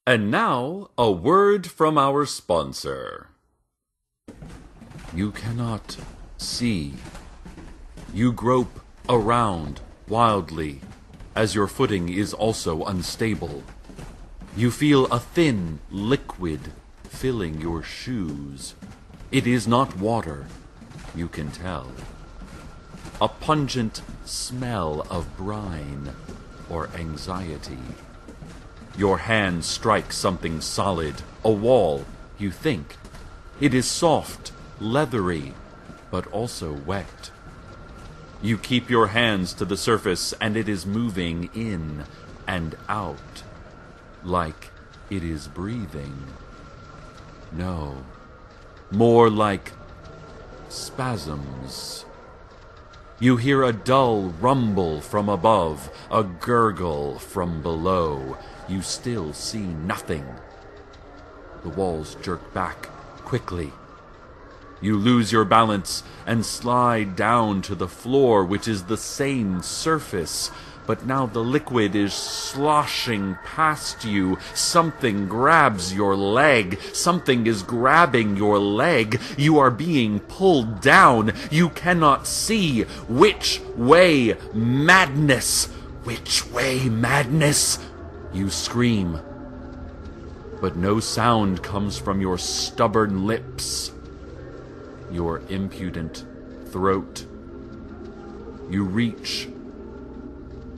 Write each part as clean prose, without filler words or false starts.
And now, a word from our sponsor. You cannot see. You grope around wildly, as your footing is also unstable. You feel a thin liquid filling your shoes. It is not water, you can tell. A pungent smell of brine or anxiety. Your hand strikes something solid, a wall, you think. It is soft, leathery, but also wet. You keep your hands to the surface and it is moving in and out, like it is breathing. No, more like spasms. You hear a dull rumble from above, a gurgle from below. You still see nothing. The walls jerk back quickly. You lose your balance and slide down to the floor, which is the same surface, but now the liquid is sloshing past you. Something grabs your leg. Something is grabbing your leg. You are being pulled down. You cannot see. Which way, madness? Which way, madness? You scream, but no sound comes from your stubborn lips, your impudent throat. You reach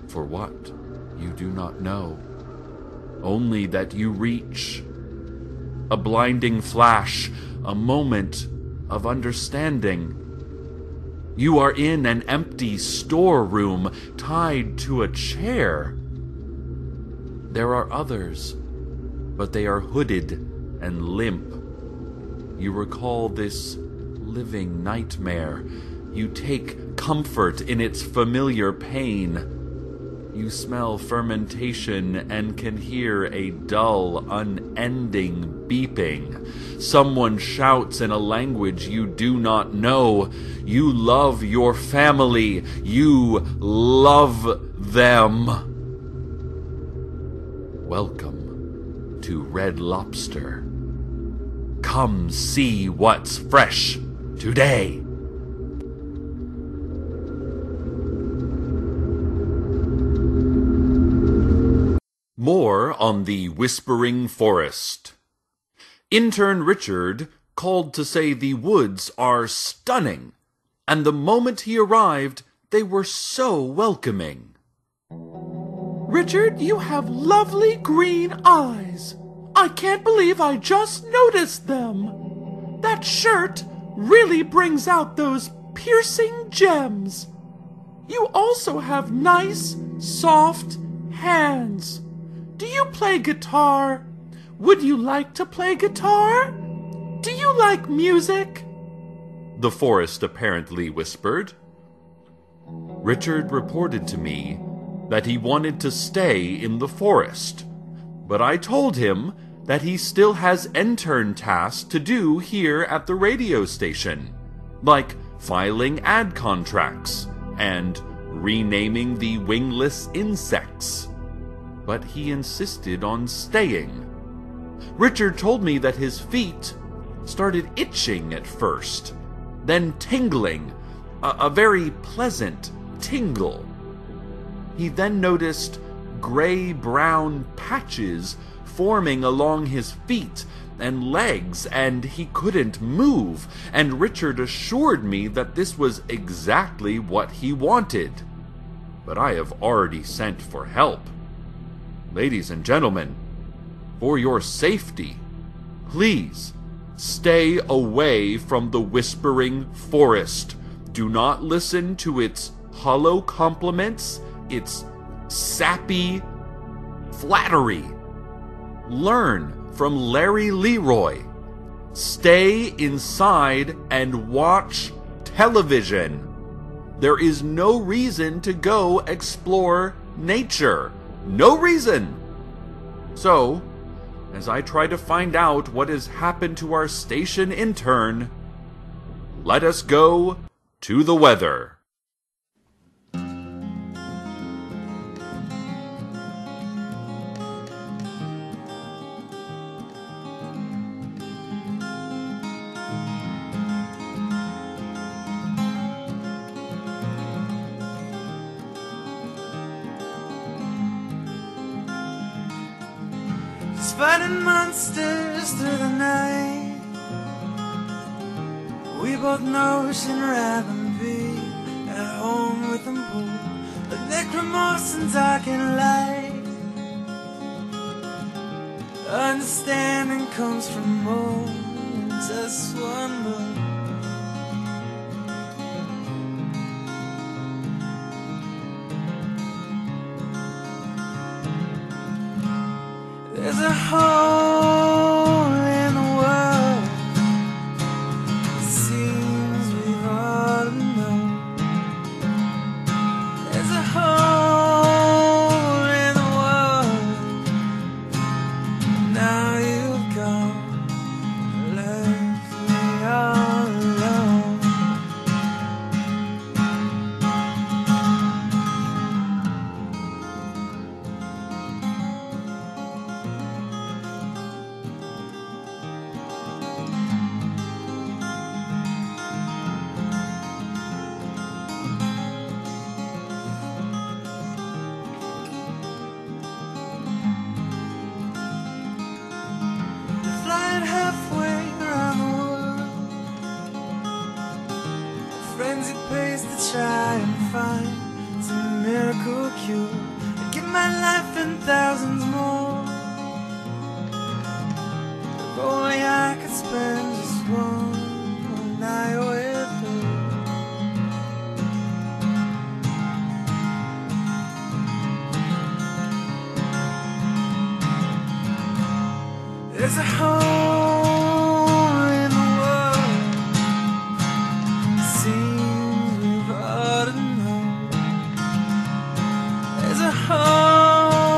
for what? You do not know. Only that you reach. A blinding flash, a moment of understanding. You are in an empty storeroom, tied to a chair. There are others, but they are hooded and limp. You recall this living nightmare. You take comfort in its familiar pain. You smell fermentation and can hear a dull, unending beeping. Someone shouts in a language you do not know. You love your family. You love them. Welcome to Red Lobster. Come see what's fresh today. More on the Whispering Forest. Intern Richard called to say the woods are stunning, and the moment he arrived, they were so welcoming. Richard, you have lovely green eyes. I can't believe I just noticed them. That shirt really brings out those piercing gems. You also have nice, soft hands. Do you play guitar? Would you like to play guitar? Do you like music? The forest apparently whispered. Richard reported to me that he wanted to stay in the forest, but I told him that he still has intern tasks to do here at the radio station, like filing ad contracts and renaming the wingless insects. But he insisted on staying. Richard told me that his feet started itching at first, then tingling, a very pleasant tingle. He then noticed gray-brown patches forming along his feet and legs, and he couldn't move, and Richard assured me that this was exactly what he wanted. But I have already sent for help. Ladies and gentlemen, for your safety, please stay away from the Whispering Forest. Do not listen to its hollow compliments, its sappy flattery. Learn from Larry Leroy. Stay inside and watch television. There is no reason to go explore nature. No reason. So, as I try to find out what has happened to our station intern, let us go to the weather. Just fighting monsters through the night. We both know she'd rather be at home with them both, but necromorphs and dark and light. Understanding comes from more than just one move. There's a hole in the world. It seems we've ought to know. There's a hole in the world. Now you've gone, left me all alone. Flying halfway around the world, a frenzied pace to try and find some miracle cure. I'd give my life and thousands more if only I could spend just one more night with her. There's a hole in the world. Seems we've ought to know. There's a hole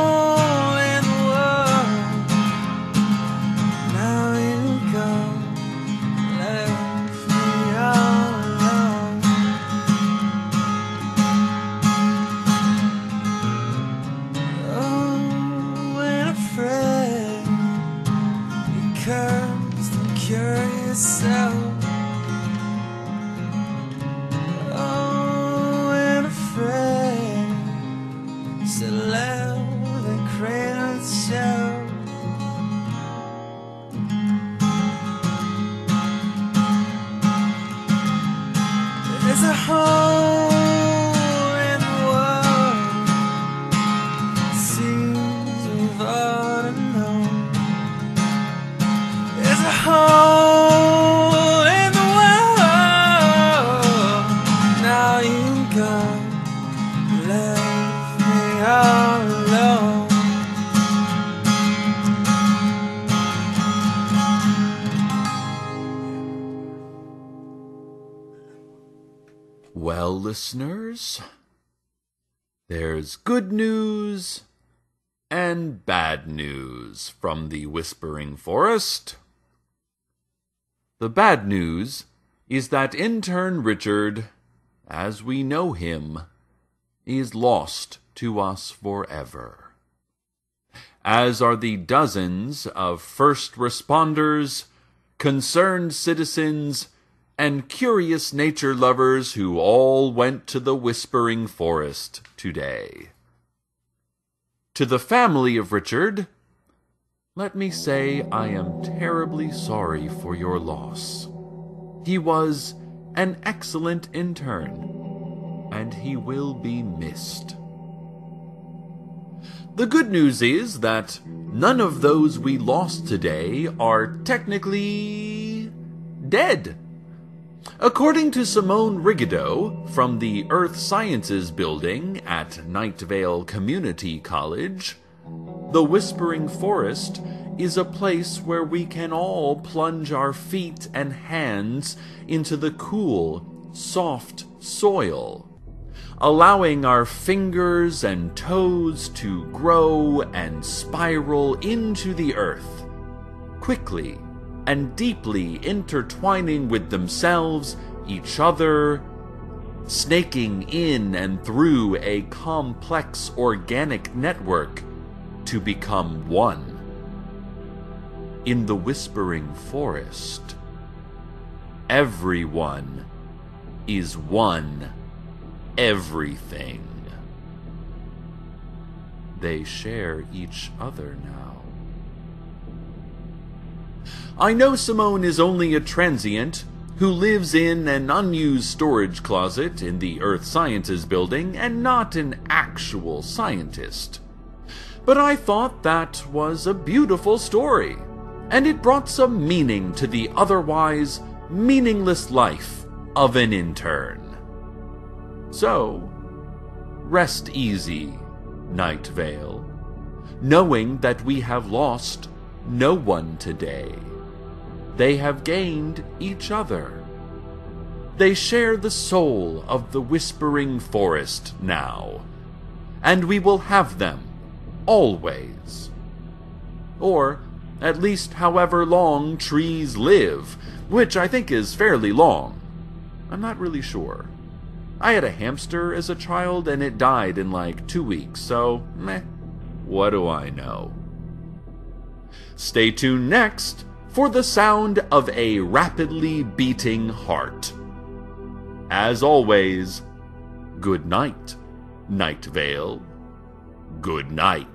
in the world. Now you've gone, left me all alone. Oh, when a friend cursed and curious self. Oh, and a friend should left and cradle its shell. There's a hole in the world. Seems we've ought to know. There's a hole in the world. Now you've gone, left me all alone. Well, listeners, there's good news and bad news from the Whispering Forest. The bad news is that intern Richard, as we know him, is lost to us forever, as are the dozens of first responders, concerned citizens, and curious nature lovers who all went to the Whispering Forest today. To the family of Richard, let me say I am terribly sorry for your loss. He was an excellent intern, and he will be missed. The good news is that none of those we lost today are technically dead. According to Simone Rigido from the Earth Sciences Building at Night Vale Community College, the Whispering Forest is a place where we can all plunge our feet and hands into the cool, soft soil, allowing our fingers and toes to grow and spiral into the earth, quickly and deeply intertwining with themselves, each other, snaking in and through a complex organic network to become one. In the Whispering Forest, everyone is one everything. They share each other now. I know Simone is only a transient who lives in an unused storage closet in the Earth Sciences building and not an actual scientist. But I thought that was a beautiful story, and it brought some meaning to the otherwise meaningless life of an intern. So, rest easy, Night Vale, knowing that we have lost no one today. They have gained each other. They share the soul of the whispering forest now, and we will have them always. Or at least however long trees live, which I think is fairly long. I'm not really sure. I had a hamster as a child and it died in like 2 weeks, so meh, what do I know? Stay tuned next for the sound of a rapidly beating heart. As always, good night, Night Vale. Good night.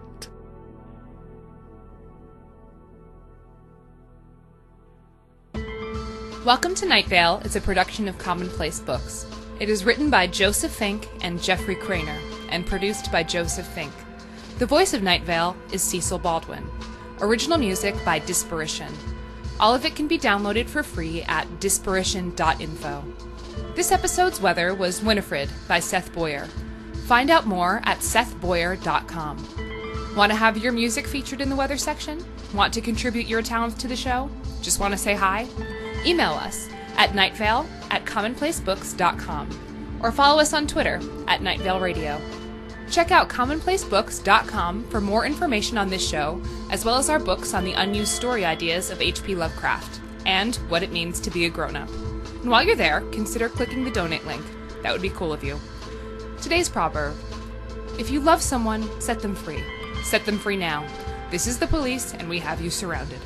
Welcome to Night Vale is a production of Commonplace Books. It is written by Joseph Fink and Jeffrey Cranor, and produced by Joseph Fink. The voice of Night Vale is Cecil Baldwin. Original music by Disparition. All of it can be downloaded for free at disparition.info. This episode's weather was Winifred by Seth Boyer. Find out more at sethboyer.com. Want to have your music featured in the weather section? Want to contribute your talents to the show? Just want to say hi? Email us at nightvale@commonplacebooks.com or follow us on Twitter at Night Vale Radio. Check out commonplacebooks.com for more information on this show, as well as our books on the unused story ideas of H.P. Lovecraft, and what it means to be a grown-up. And while you're there, consider clicking the donate link. That would be cool of you. Today's proverb: if you love someone, set them free. Set them free now. This is the police, and we have you surrounded.